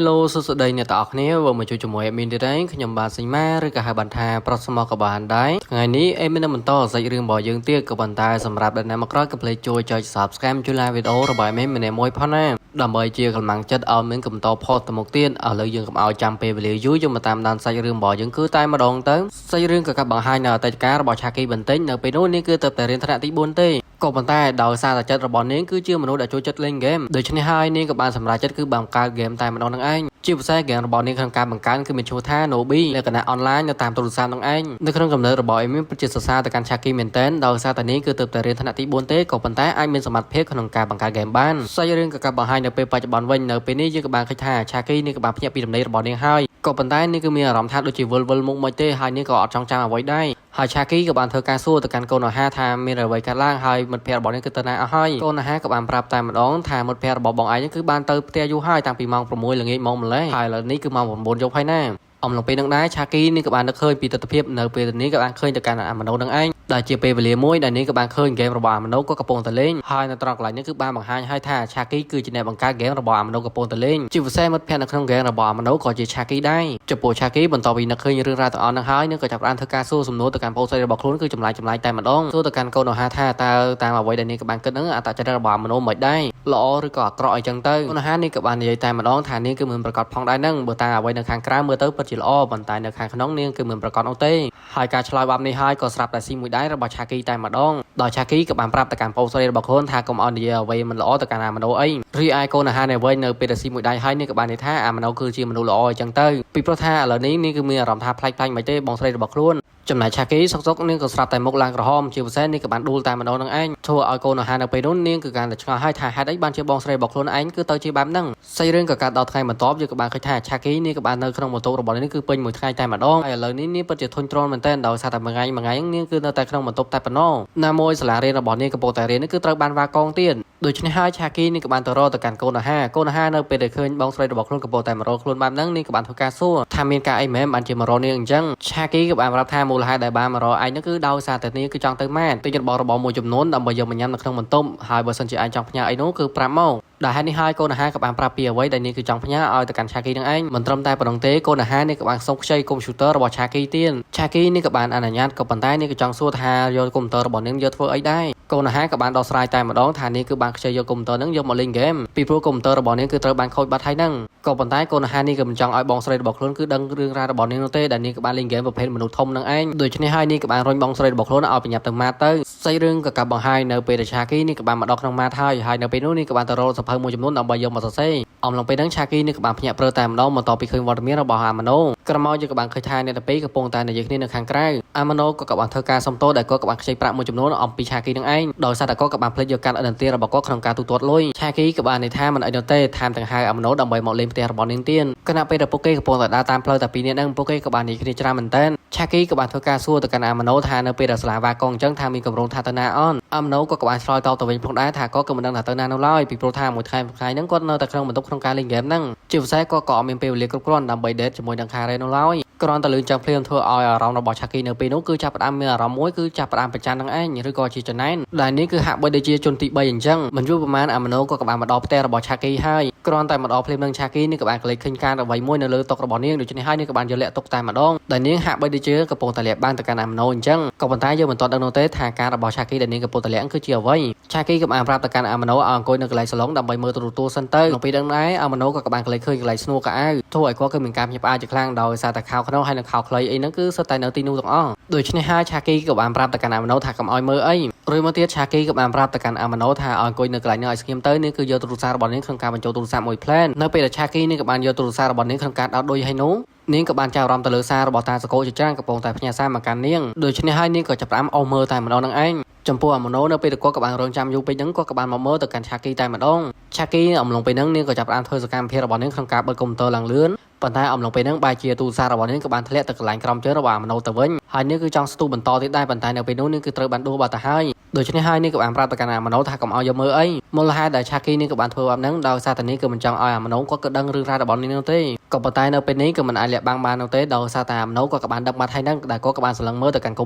Hello សួស្តីអ្នកទាំងអស់គ្នាវិលមកជួបជាមួយ admin ទៀតហើយខ្ញុំបាទសេងម៉ាឬក៏ហៅបានថាប្រុសស្មោះក៏បានដែរថ្ងៃនេះ admin នឹងបន្តសាច់រឿងរបស់យើងទៀតក៏ប៉ុន្តែសម្រាប់អ្នកណាមកក្រោយក៏ភ្លេចជួយចុច Subscribe ជួយ like វីដេអូរបស់ admin ម្នាក់មួយផងណាដើម្បីជាកម្លាំងចិត្តឲ្យមានកំតផុសទៅមុខទៀតឥឡូវយើងកុំឲ្យចាំពេលវេលាយូរយើងមកតាមដានសាច់រឿងរបស់យើងគឺតែម្ដងទៅសាច់រឿងក៏កាត់បង្ហាញនៅអតីតកាលរបស់ឆាគីបន្តិចនៅពេលនោះនេះគឺទៅតែរៀនថ្នាក់ទី4ទេក៏ប៉ុន្តែដោយសារតែចិត្តរបស់នាងគឺជាមនុស្សដែលចូលចិត្តលេងហ្គេមដូច្នេះហើយនាងក៏បានសម្រេចចិត្តគឺបង្កើតហ្គេមតែម្ដងនឹងឯងជាពិសេសហ្គេមរបស់នាងក្នុងការបង្កើតគឺមានឈ្មោះថា Nobi លក្ខណៈអនឡាញនៅតាមទូរស័ព្ទនឹងឯងនៅក្នុងកំណើតរបស់អេមីពិតជាសរសើរទៅកាន់ឆាគីមែនទែនដោយសារតែនាងគឺទៅតែរៀនថ្នាក់ទី4ទេក៏ប៉ុន្តែអាចមានសមត្ថភាពក្នុងការបង្កើតហ្គេមបានសាច់រឿងក៏កាត់បង្ហាញនៅពេលបច្ចុប្បន្នវិញនៅពេលនេះយើងក៏បានឃើញថាឆាគីនាងក៏បានភ្ញាក់ពីដំណេករបស់នាងហើយក៏ប៉ុន្តែនាងគឺមានអារម្មណ៍ថាដូចជាវិលមុខមិនទេហើយនាងក៏អត់ចង់ចាំអ្វីដែរហើយឆាគីក៏បានធ្វើការសួរទៅកាន់កូនអាហាថាមានអ្វីកើតឡើងហើយមិត្តភ័ក្តិរបស់នាងគឺទៅណាអស់ហើយកូនអាហាក៏បានប្រាប់តែម្ដងថាមិត្តភ័ក្តិរបស់បងឯងគឺបានទៅផ្ទះយូរហើយតាំងពីម៉ោង6ល្ងាចមកម្លេះហើយឥឡូវនេះគឺម៉ោង9យប់ហើយណាអំឡុងពេលនឹងដែរឆាគីនាងក៏បាននឹកឃើញពីទស្សនវិជ្ជានៅពេលនេះក៏បានឃើញទៅកាន់អាម៉ាណូនឹងឯងដែលជាពេលវេលាមួយដែលនាងក៏បានឃើញហ្គេមរបស់អាម៉ាណូក៏កំពុងតែលេងហើយនៅត្រង់កន្លែងនេះគឺបានបង្ហាញឲ្យថាឆាគីគឺជាអ្នកបង្កើតហ្គេមរបស់អាម៉ាណូកំពុងតែលេងជាពិសេសមិត្តភ័ក្តិនៅក្នុងហ្គេមរបស់អាម៉ាណូក៏ជាឆាគីដែរចំពោះឆាគីបន្ទាប់ពីនឹកឃើញរឿងរ៉ាវទាំងអស់នឹងហើយនាងក៏ចាប់ផ្ដើមធ្វើការសួរសំណួរទៅកាន់ប្អូនស្រីរបស់ខ្លួនគឺចម្លើយតែម្ដងសួរទៅកាន់កូនអាហាថាតើតាមអ្វីដែលនាងក៏បានគិតហ្នឹងអត្តចរិតរបស់អាម៉ាណូមិនដែរល្អឬក៏អាក្រក់អីចឹងទៅកូនអាហានាងក៏បាននិយាយតែម្ដងថានាងគឺមិនប្រកាសផងដែរហ្នឹងបើតាមអ្វីនៅខាងក្រៅមើលទៅពិតជាល្អប៉ុន្តែនៅខាងក្នុងនាងគឺមិនប្រកាសនោះទេហើយការឆ្លើយបែបនេះហើយក៏ស្រាប់តែស៊ីមួយដែររបស់ឆាគីតែម្ដងដោយឆាគីក៏បានប្រាប់ទៅកាន់ប្អូនស្រីរបស់ខ្លួនថាកុំឲ្យនិយាយអ្វីមិនល្អទៅកាន់អាម៉ាណូអីរីឯកូនអាហានៅវិញនៅពេលដែលស៊ីមួយដែរហើយនាងក៏បាននិយាយថាអាម៉ាណូគឺជាមនុស្សល្អអញ្ចឹងទៅពីព្រោះថាឥឡូវនេះនាងគឺមានអារម្មណ៍ថាប្លែកមិនទេបងស្រីរបស់ខ្លួនចំណែកឆាគីសុកនាងក៏ស្រាប់តែមុខឡើងក្រហមជាពិសេសនាងក៏បានដួលតែម្ដងនឹងឯងធ្វើឲ្យកូនអាហារនៅពេលនោះនាងគឺកាន់តែឆ្ងល់ហើយថាហេតុអីបានជាបងស្រីរបស់ខ្លួនឯងគឺទៅជាបែបហ្នឹងសាច់រឿងក៏កាត់ដល់ថ្ងៃបន្ទាប់យើងក៏បានឃើញថាឆាគីនាងក៏បាននៅក្នុងម៉ូតូរបស់នាងគឺពេញមួយថ្ងៃតែម្ដងហើយឥឡូវនេះនាងពិតជាធុញទ្រាន់មែនទែនដោយសារតែមួយថ្ងៃនាងគឺនៅតែក្នុងបន្ទប់តែប៉ុណ្ណោះណាមួយសាលារៀនរបស់នាងកំពុងតែរៀននេះគឺត្រូវបានវាយកងទៀតដូច្នេះហើយឆាគីនាងក៏បានទៅរកទៅកាន់កូនអាហារនៅពេលដែលឃើញបងស្រីរបស់ខ្លួនកំពុងតែមករកខ្លួនបែបហ្នឹងនាងក៏បានធ្វើការសួរថាមានការអីមែនបានជាមករកនាងអញ្ចឹងឆាគីក៏បានប្រាប់ថាមូលហេតុដែលបានមករកឯងហ្នឹងគឺដោយសារតែនាងគឺចង់ទៅម៉ានទិញរបស់មួយចំនួនដើម្បីយកមកញ៉ាំនៅក្នុងបន្ទប់ហើយបើសិនជាឯងចង់ផ្ញើអីនោះគឺប្រាប់មកដែលហេតុនេះហើយកូនអាហារក៏បានប្រាប់ពីអ្វីដែលនាងគឺចង់ផ្ញើឲ្យទៅកាន់ឆាគីនឹងឯងមិនត្រឹមតែប៉ុណ្ណឹងទេកូនអាហារនាងក៏បានសុំខ្ចីកុំព្យូទ័ររបស់ឆាគីទៀតឆាគីនាងក៏បានអនុញ្ញាតក៏ប៉ុន្តែនាងក៏ចង់សួរថាយកកុំព្យូទ័ររបស់នាងយកធ្វើអីដែរកូនអាហារក៏បានដោះស្រាយតែម្ដងថានាងគឺបានខ្ចីយកកុំព្យូទ័រនឹងយកមកលេងហ្គេមពីព្រោះកុំព្យូទ័ររបស់នាងគឺត្រូវបានខូចបាត់ហើយហ្នឹងក៏ប៉ុន្តែកូនអាហារនេះក៏មិនចង់ឲ្យបងស្រីរបស់ខ្លួនគឺដឹងរឿងរ៉ាវរបស់នាងនោះទេដែលនាងក៏បានលេងហ្គេមប្រភេទមនុស្សធំនឹងឯងដូច្នេះហើយនាងក៏បានរុញបងស្រីរបស់ខ្លួនឲ្យប្រញាប់ទៅម៉ាតទៅសាច់រឿងក៏កាប់បង្ហាញនៅពេលដែលឆាគីនាងក៏បានមកដល់ក្នុងម៉ាតហើយនៅពេលនោះនាងក៏បានទៅរកសភៅមួយចំនួនដើម្បីយកមកសរសេរអំឡុងពេលហ្នឹងឆាគីនាងក៏បានភ្ញាក់ព្រឺតែម្ដងបន្ទាប់ពីឃើញវត្តមានរបស់អាម៉ាណូក្រោយមកយើងក៏បានឃើញថាអ្នកទាំងពីរកំពុងតែនិយាយគ្នានៅខាងក្រៅអាម៉ាណូក៏បានធ្វើការសុំទោសដែលគាត់ក៏បានខ្ចីប្រាក់មួយចំនួនអំពីឆាគីនឹងឯងដោយសារតែគាត់ក៏បានភ្លេចយកកាតឥណទានរបស់គាត់ក្នុងការទូទាត់លុយឆាគីក៏បាននិយាយថាមិនអីនោះទេថែមទាំងហៅអាម៉ាណូដើម្បីមកលេងផ្ទះរបស់នាងទៀតខណៈពេលដែលពួកគេកំពុងតែដើរតាមផ្លូវតែពីរនាក់ហ្នឹងពួកគេក៏បាននិយាយគ្នាច្រើនមែនទែនឆាគីក៏បានធ្វើការសួរទៅកាន់អាម៉ាណូថានៅពេលដែលសាលាវាកងអញ្ចឹងថាមានកម្រងថាទៅណាអនអាម៉ាណូក៏បានឆ្លើយតបទៅវិញផងដែរថាគាត់ក៏មិនដឹងថាទៅណានោះឡើយពីព្រោះថាមួយថ្ងៃហ្នឹងគាត់នៅតែក្នុងបន្ទប់ក្នុងការលេងហ្គេមហ្នឹងជាពិសេសគាត់ក៏អត់មានពេលវេលាគ្រប់គ្រាន់ដើម្បីដេតជាមួយនឹងខារ៉េនោះឡើយគ្រាន់តែលឿនចាំភ្លាមធ្វើឲ្យអារម្មណ៍របស់ឆាគីនៅពេលនោះគឺចាប់ផ្ដើមមានអារម្មណ៍មួយគឺចាប់ផ្ដើមប្រច័ណ្ឌនឹងឯងឬក៏ជាចំណែនដែលនេះគឺហាក់បីដូចជាជនទី3អញ្ចឹងមិនយូរប្រហែលអាម៉ាណូក៏បានមកដល់ផ្ទះរបស់ឆាគីហើយគ្រាន់តែមកដល់ភ្លាមនឹងឆាគីនាងក៏បានកលេចឃើញការអ្វីមួយនៅលើតុរបស់នាងដូច្នេះហើយនាងក៏បានយកលាក់ទុកតែម្ដងដែលនាងហាក់បីដូចជាកំពុងតែលាក់បាំងទៅកាន់អាម៉ាណូអញ្ចឹងក៏ប៉ុន្តែយើងមិនទាន់ដឹងនោះទេថាការរបស់ឆាគីដែលនាងកំពុងតែលាក់គឺជាអ្វីឆាគីក៏បានប្រាប់ទៅកាន់អាម៉ាណូឲ្យអង្គុយនៅកន្លែងសាឡុងដើម្បីមើលទូរទស្សន៍សិនទៅក្នុងពេលដឹងដែរអាម៉ាណូក៏បានកលេចឃើញកន្លែងស្នួរកៅអៅធ្វើឲ្យគាត់គឺមានការភ្ញាក់ផ្អើលជាខ្លាំងដោយសារតែខោក្នុងហើយនិងខោខ្លីអីហ្នឹងគឺសុទ្ធតែនៅទីនោះទាំងអស់ដូច្នេះហើយឆាគីក៏បានប្រាប់ទៅកាន់អាម៉ាណូថាកុំឲ្យមើលអីរួចមកទៀតឆាគីក៏បានប្រាប់ទៅកាន់អាម៉ាណូថាឲ្យអង្គុយនៅកន្លែងនោះឲ្យស្ងៀមទៅនេះគឺយកទូរស័ព្ទរបស់នាងក្នុងការបញ្ចូលទូរស័ព្ទមួយផ្លែននៅពេលដែលឆាគីនាងក៏បានយកទូរស័ព្ទរបស់នាងក្នុងការដោតឌុយឲ្យនោះនាងក៏បានចាប់អារម្មណ៍ទៅលើសាររបស់តាសកលជាច្រើនកំពុងតែផ្ញើសារមកកាន់នាងដូច្នេះហើយនាងក៏ចាប់ផ្ដើមអោសមើលតែម្ដងនឹងឯងចំពោះអាម៉ាណូនៅពេលគាត់ក៏បានរងចាំយូរពេកហ្នឹងគាត់ក៏បានមកមើលទៅកាន់ឆាគីតែម្ដងឆាគីអំឡុងពេលហ្នឹងនាងក៏ចាប់ផ្ដើមធ្វើសកម្មភាពរបស់នាងក្នុងការបើកកុំព្យូទ័រឡើងលឿនប៉ុន្តែអំឡុងពេលហ្នឹងបែរជាទូរស័ព្ទរបស់នាងក៏បានធ្លាក់ទៅកន្លែងក្រោមជើងរបស់អាម៉ាណូទៅវិញហើយនាងគឺចង់ស្ទុះបន្តទៀតដែរប៉ុន្តែនៅពេលនោះនាងគឺត្រូវបានដួលបាត់ទៅហើយដូច្នេះហើយនាងក៏បានប្រាប់ទៅកាន់អាម៉ាណូថាកុំឲ្យយកមើលអីមូលហេតុដែលឆាគីនាងក៏បានធ្វើបែបហ្នឹងដោយសារតែនាងគឺមិនចង់ឲ្យអាម៉ាណូគាត់ក៏ដឹងរឿងរ៉ាវរបស់នាងនោះទេ ก็ប៉ុន្តែនៅពេលនេះក៏មិនអាចលាក់បាំងបាននោះទេដោយសារតែអាម្នូក៏បានដឹកបាត់ហើយហ្នឹងដែលក៏បានសន្លឹងមើលទៅកាន់កុ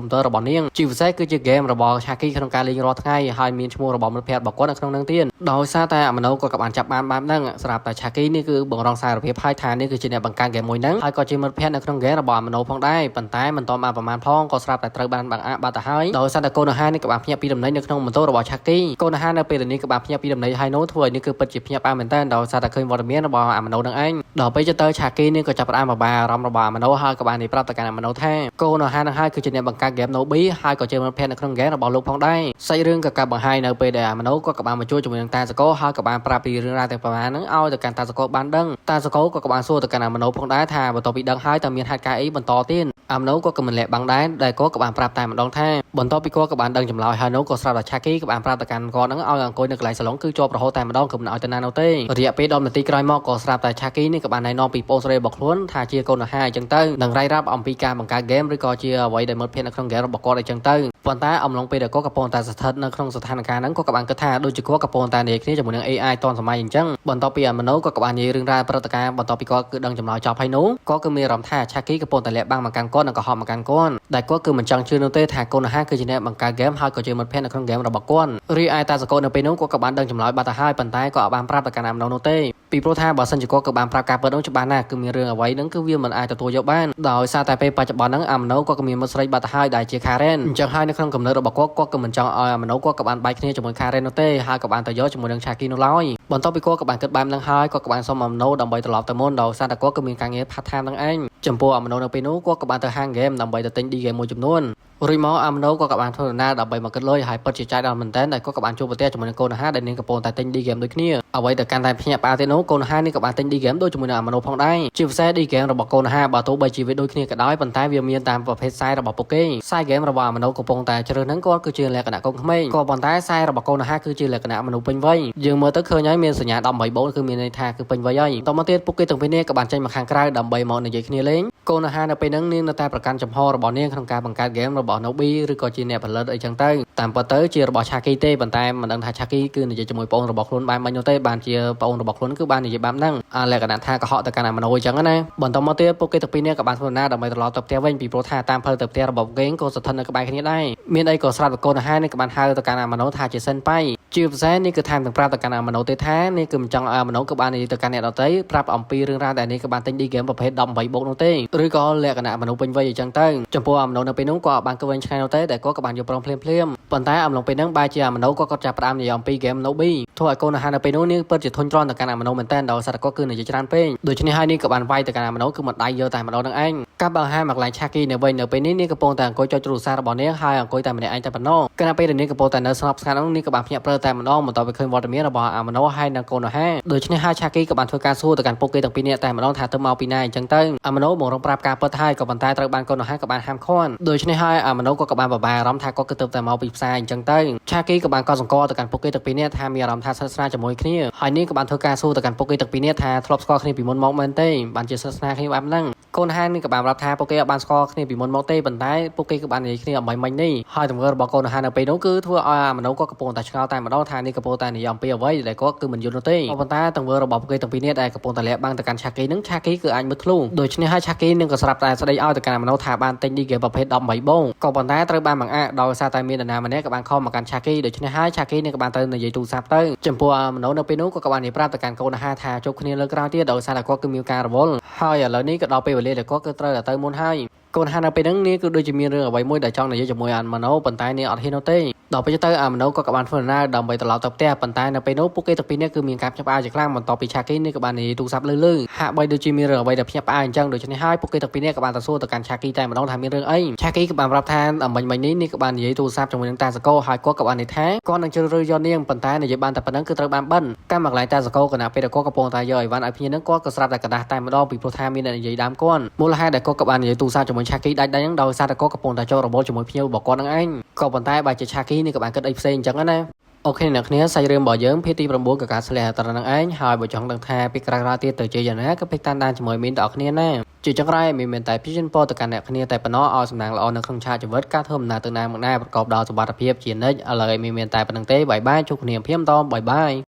ំព្យូទ័ររបស់នាងជាពិសេសគឺជាហ្គេមរបស់ Shaki ក្នុងការលេងរាល់ថ្ងៃហើយមានឈ្មោះរបស់មិត្តភ័ក្តិរបស់គាត់នៅក្នុងហ្នឹងទៀតដោយសារតែអាម្នូក៏បានចាប់បានបែបហ្នឹងសម្រាប់តែ Shaki នេះគឺបង្រងសារភាពហើយថានេះគឺជាអ្នកបង្កើតហ្គេមមួយហ្នឹងហើយក៏ជាមិត្តភ័ក្តិនៅក្នុងហ្គេមរបស់អាម្នូផងដែរប៉ុន្តែមិនទាន់បានប្រមាណផងក៏ស្រាប់តែត្រូវបានបង្អាក់បាត់ទៅហើយដោយសារតែកូនអាហារនេះក៏បានភ្ញាក់ពីដំណេកនៅក្នុងម៉ូតូរបស់ Shaki កូនអាហារនៅពេលនេះក៏បានភ្ញាក់ពីដំណេកហើយនោះធ្វើឲ្យនេះគឺពិតជាភ្ញាក់បានមែនតើដោយសារតែឃើញវត្តមានរបស់អាម្នូនឹងឯងដល់ពេលទៅ Shaki នេះក៏ចាប់ផ្ដើមបបាអារម្មណ៍របស់អាម្នូហើយក៏បាននិយាយប្រាប់ទៅកាន់អាម្នូថាកូនអាហារនឹងហើយគឺជាអ្នកបង្កើតហ្គេម Nobi ហើយក៏ជាមិត្តភ័ក្តិនៅក្នុងហ្គេមរបស់លោកផងដែរសាច់រឿងក៏កាប់បង្ហាញនៅពេលដែលអាម្នូក៏បានមកជួយជាមួយនឹងតាសកលហើយក៏បានប្រាប់ពីរឿងរ៉ាវទាំងប្រមាណហ្នឹងឲ្យទៅកាន់តាសកលបានដឹងតាសកលក៏បានសួរទៅកាន់អាម្នូផងដែរថាបន្ទាប់ពីដឹងហើយតើមានហេតុការណ៍អីបន្តទៀតអាម្នូក៏មិនលាក់បាំងដែរដែលក៏បានប្រាប់តែម្ដងថាបន្ទាប់ពីគាត់ក៏បានដឹងចម្លើយហើយនោះក៏ស្រាប់តែ Shaki ក៏បានប្រាប់ទៅកាន់គាត់ហ្នឹងឲ្យអង្គុយនៅកន្លែងសាឡុងគឺជាប់រហូតតែម្ដងក៏មិនឲ្យទៅណានោះទេរយៈពេល10នាទីក្រោយមកក៏ស្រាប់តែ Shaki នេះក៏បានណែនាំពីប្អូនស្រីរបស់ខ្លួនថាជាកូនអាហារអញ្ចឹងទៅនឹងរាយរាប់អំពីការបង្កើតហ្គេមឬក៏ជាអ្វីដែលមិត្តភ័ក្តិនៅក្នុងហ្គេមរបស់គាត់អញ្ចឹងទៅប៉ុន្តែអំឡុងពេលដែលគាត់កំពុងតែស្ថិតនៅក្នុងស្ថានភាពហ្នឹងគាត់ក៏បានគិតថាដូចជាគាត់កំពុងតែនិយាយគ្នាជាមួយនឹង AI តនសម័យអញ្ចឹងបន្ទាប់ពីអាម្នូក៏បាននិយាយរឿងរ៉ាវព្រឹត្តិការណ៍បន្ទាប់ពីគាត់គឺដឹងចម្លើយចប់ហើយនោះគាត់គឺមានអារម្មណ៍ថា Shaki កំពុងតែលាក់បាំងមកកាន់គាត់និងក៏ហប់មកកាន់គាត់ដែលគាត់គឺមិនចង់ជឿនោះទេថាកូនអាហារគឺជាអ្នកបង្កើតហ្គេមហើយក៏ជាមិត្តភ័ក្តិនៅក្នុងហ្គេមរបស់គាត់រីឯតាសកលនៅពេលនោះគាត់ក៏បានដឹងចម្លើយបាត់ទៅហើយប៉ុន្តែក៏បានប្រាប់ទៅកាន់អាម្នូនោះទេពីព្រោះថាបើសិនជាគាត់ក៏បានប្រាប់ការពិតនោះច្បាស់ណាស់គឺមានរឿងអ្វីហ្នឹងគឺវាមិនអាចទទួលយកបានដោយសារតែពេលបច្ចុប្បន្នហ្នឹងអាម្នូក៏មានមិត្តស្រីបាត់ទៅហើយដែលជា Karen អញ្ចឹងហើយនៅក្នុងកំណើតរបស់គាត់ក៏មិនចង់ឲ្យអាម្នូគាត់ក៏បានបែកគ្នាជាមួយ Karen នោះទេហើយក៏បានទៅយកជាមួយនឹង Shaki នោះឡើយបន្ទាប់ពីគាត់ក៏បានគិតបែបហ្នឹងហើយគាត់ក៏បានសុំអាម្នូដើម្បីត្រឡប់ទៅមុនដោយសារតែគាត់ក៏មានការងារ part time ហ្នឹងឯងចំពោះអាម្នូនៅពេលនោះគាត់ក៏បានទៅហាងហ្គេមដើម្បីទៅទិញ D game មួយចំនួនរួចមកអាម្នូក៏បានធ្វើដំណើរដើម្បីមកគិតលុយហើយពិតជាចាយដល់មែនតើដែលគាត់ក៏បានជួបប្រទះជាមួយនឹងកូនអាហារដែលនាងកំពុងតែទិញ D game ដូចគ្នាអ្វីដែលកាន់តែភ្ញាក់ផ្អើលទៀតនោះកូនអាហារនេះក៏បានទិញ D game ដូចជាមួយនឹងអាម្នូផងដែរជាពិសេស D game របស់កូនអាហារបើទោះបីជាវាដូចគ្នាក៏ដោយប៉ុន្តែវាមានតាមប្រភេទខ្សែរបស់ពួកគេខ្សែ game របស់អាម្នូកំពុងតែជ្រើសហ្នឹងគាត់គឺជាលក្ខណៈកូនក្មេងក៏ប៉ុន្តែខ្សែរបស់កូនអាហារគឺជាលក្ខណៈមនុស្សពេញវ័យយើងមើលទៅឃើញហើយមានសញ្ញា18បូនគឺមានន័យថាគឺពេញវ័យហើយតមកទៀតពួកគេទាំងពីរនេះក៏បានចេញមកខាងក្រៅដើម្បីមកនិយាយគ្នាលេងកូនអាហារនៅពេលហ្នឹងនាងនៅតែប្រកាន់ចំហរបស់នាងក្នុងការបង្កើត game របស់ Nobi ឬក៏ជាអ្នកផលិតអីចឹងទៅតាមពិតទៅជារបស់ Shaki ទេប៉ុន្តែមិនដឹងថា Shaki គឺនិយាយជាមួយប្អូនរបស់ខ្លួនបានមិននោះទេបានជាប្អូនរបស់ខ្លួនគឺបាននិយាយបែបហ្នឹងលក្ខណៈថាកុហកទៅកាន់អាម្នូអញ្ចឹងណាបន្តមកទៀតពួកគេទាំងពីរនេះក៏បានធ្វើដំណើរដើម្បីត្រឡប់ទៅផ្ទះវិញពីព្រោះថាតាមផ្លូវទៅផ្ទះរបស់ពួកគេក៏ស្ថិតនៅក្បែរគ្នាដែរមានអីក៏ស្រាប់តែកូនអាហារនេះក៏បានហៅទៅកាន់អាម្នូថាជាសិនប៉ៃជាពិសេសនេះគឺថែមទាំងប្រាប់ទៅកាន់អាម្នូទេថានេះគឺមិនចង់ឲ្យអាម្នូក៏បាននិយាយទៅកាន់អ្នកដទៃប្រាប់អំពីរឿងរ៉ាវដែលនេះក៏បានទិញ D game ប្រភេទ18បូកនោះទេឬក៏លក្ខណៈអាម្នូពេញវ័យអញ្ចឹងទៅចំពោះអាម្នូនៅពេលនោះក៏បានគិតវិញឆ្ងាយនោះទេតែគាត់ក៏បានយកព្រមភ្លាមប៉ុន្តែអំឡុងពេលហ្នឹងបែរជាអាម្នូក៏ចាប់ផ្ដើមនិយាយអំពី game Nobi ធ្វើឲ្យកូនអាហារនៅពេលនោះនេះពិតជាធុញទ្រាន់ទៅកាន់អាម្នូមែនតើដោយសារតែគាត់គឺនិយាយច្រើនពេកដូច្នេះហើយនេះក៏បានវាយទៅកាន់អាម្នូគឺមិនដៃយកតែម្ដងនឹងឯងកាប់បង្ហាញមកកន្លែង Shaki នៅវិញនៅពេលនេះនាងកំពុងតែអង្គុយចុចទូរស័ព្ទរបស់នាងហើយអង្គុយតែម្នាក់ឯងតែប៉ុណ្ណោះគណៈពេលនាងកំពុងតែនៅស្ងប់ស្ងាត់នោះនាងក៏បានភ្ញាក់ព្រឺតែម្ដងបន្ទាប់ពីឃើញវត្តមានរបស់អាម្នូហើយនិងកូនអាហារដូច្នេះហើយ Shaki ក៏បានធ្វើការសួរទៅកាន់ពួកគេទាំងពីរនាក់តែម្ដងថាទៅមកពីណាអញ្ចឹងទៅអាម្នូបង្រងប្រាប់ការពិតហើយក៏ប៉ុន្តែត្រូវបានកូនអាហារក៏បានហាមឃាត់ដូច្នេះហើយអាម្នូក៏បានបបាអារម្មណ៍ថាគាត់គឺទៅតែមកពីផ្សារអញ្ចឹងទៅ Shaki ក៏បានកត់សម្គាល់ទៅកាន់ពួកគេទាំងពីរនាក់ថាមានអារម្មណ៍ថាស្និទ្ធស្នាលជាមួយគ្នាហើយនាងក៏បានធ្វើការសួរទៅកាន់ពួកគេទាំងពីរនាក់ថាធ្លាប់ស្គាល់គ្នាពីមុនមកមែនទេបានជាស្និទ្ធស្នាលគ្នាបែបហ្នឹងកូនអាហារនេះក៏បានប្រាប់ថាពួកគេបានស្គាល់គ្នាពីមុនមកទេប៉ុន្តែពួកគេក៏បាននិយាយគ្នាអំបីមិញនេះហើយទង្វើរបស់កូនអាហារនៅពេលនោះគឺធ្វើឲ្យអាម្នូក៏កំពុងតែឆ្ងល់តែម្ដងថានេះកំពុងតែនិយាយអំពីអ្វីដែលគាត់គឺមិនយល់នោះទេប៉ុន្តែទង្វើរបស់ពួកគេទាំងពីរនាក់ដែលកំពុងតែលាក់បាំងទៅកាន់ Shaki នឹង Shaki គឺអាចមើលធ្លុះដូច្នេះហើយ Shaki នឹងក៏ស្រាប់តែស្ដីឲ្យទៅកាន់អាម្នូថាបានទិញ D game ប្រភេទ18បូកក៏ប៉ុន្តែត្រូវបានបង្អាក់ដោយសារតែមាននរណាម្នាក់ក៏បានខំមកកាន់ Shaki ដូច្នេះហើយ Shaki នឹងក៏បានទៅនិយាយទូរស័ព្ទទៅចំពោះអាម្នូនៅពេលនោះក៏បាននិយាយប្រាប់ទៅកាន់កូនអាហារថាជួបគ្នាលើក្រោយទៀតដោយសារតែគាត់គឺមានការរវល់ហើយឥឡូវនេះក៏ដល់ពេលវេលាដែលគាត់គឺត្រូវតែទៅមុនហើយកូនអាហារនៅពេលហ្នឹងនេះគឺដូចជាមានរឿងអ្វីមួយដែលចង់និយាយជាមួយអាម្នូប៉ុន្តែនាងអត់ហ៊ាននោះទេដល់ពេលទៅអាម្នូក៏បានធ្វើដំណើរដើម្បីត្រឡប់ទៅផ្ទះប៉ុន្តែនៅពេលនោះពួកគេទាំងពីរនាក់គឺមានការភ្ញាក់ផ្អើលជាខ្លាំងបន្ទាប់ពី Shaki នេះក៏បាននិយាយទូរស័ព្ទលឺហាក់បីដូចជាមានរឿងអ្វីដែលភ្ញាក់ផ្អើលអញ្ចឹងដូច្នេះហើយពួកគេទាំងពីរនាក់ក៏បានទៅសួរទៅកាន់ Shaki តែម្ដងថាមានរឿងអី Shaki ក៏បានប្រាប់ថាអំបញ្ញមិញនេះក៏បាននិយាយទូរស័ព្ទជាមួយនឹងតាសកលហើយគាត់ក៏បាននិយាយថាគាត់នឹងជ្រើសរើសយកនាងប៉ុន្តែនិយាយបានតែប៉ុណ្្នឹងគឺត្រូវបានបិណ្ឌកម្មមកកន្លែងតាសកលគណៈពេលដែលគាត់កំពុងតែយកអីវ៉ាន់ឲ្យភ្ញៀវនឹងគាត់ក៏ស្រាប់តែกระดาษតែម្ដងពីព្រោះថាមានអ្នកនិយាយដើមគាត់មូលហេតុដែលគាត់ក៏បាននិយាយទូរស័ព្ទជាមួយ Shaki ដាច់ហ្នឹងដោយសារតែគាត់កំពុងតែចូលរបបជាមួយភ្ញៀវរបស់គាត់ហ្នឹងឯងក៏ប៉ុន្តែបើជា Shaki នេះក៏បានគិតអីផ្សេងអញ្ចឹងណាអូខេអ្នកគ្នាសាច់រឿងរបស់យើងភាគទី9ក៏ការឆ្លះត្រនឹងឯងហើយបើចង់ដឹងថាពីក្រៅទៀតទៅជាយ៉ាងណាក៏ពេកតាមដានជាមួយមីនដល់គ្នាណាជាចុងក្រោយមានតែពីជនពរទៅកាន់អ្នកគ្នាតែប៉ុណ្ណោះឲ្យសំណាងល្អនៅក្នុងឆាកជីវិតការធ្វើដំណើរទៅណាមកណាប្រកបដោយសុវត្ថិភាពជានិច្ចឥឡូវមានតែប៉ុណ្្នឹងទេបាយបាយជួបគ្នាភ្លាមតបាយបាយ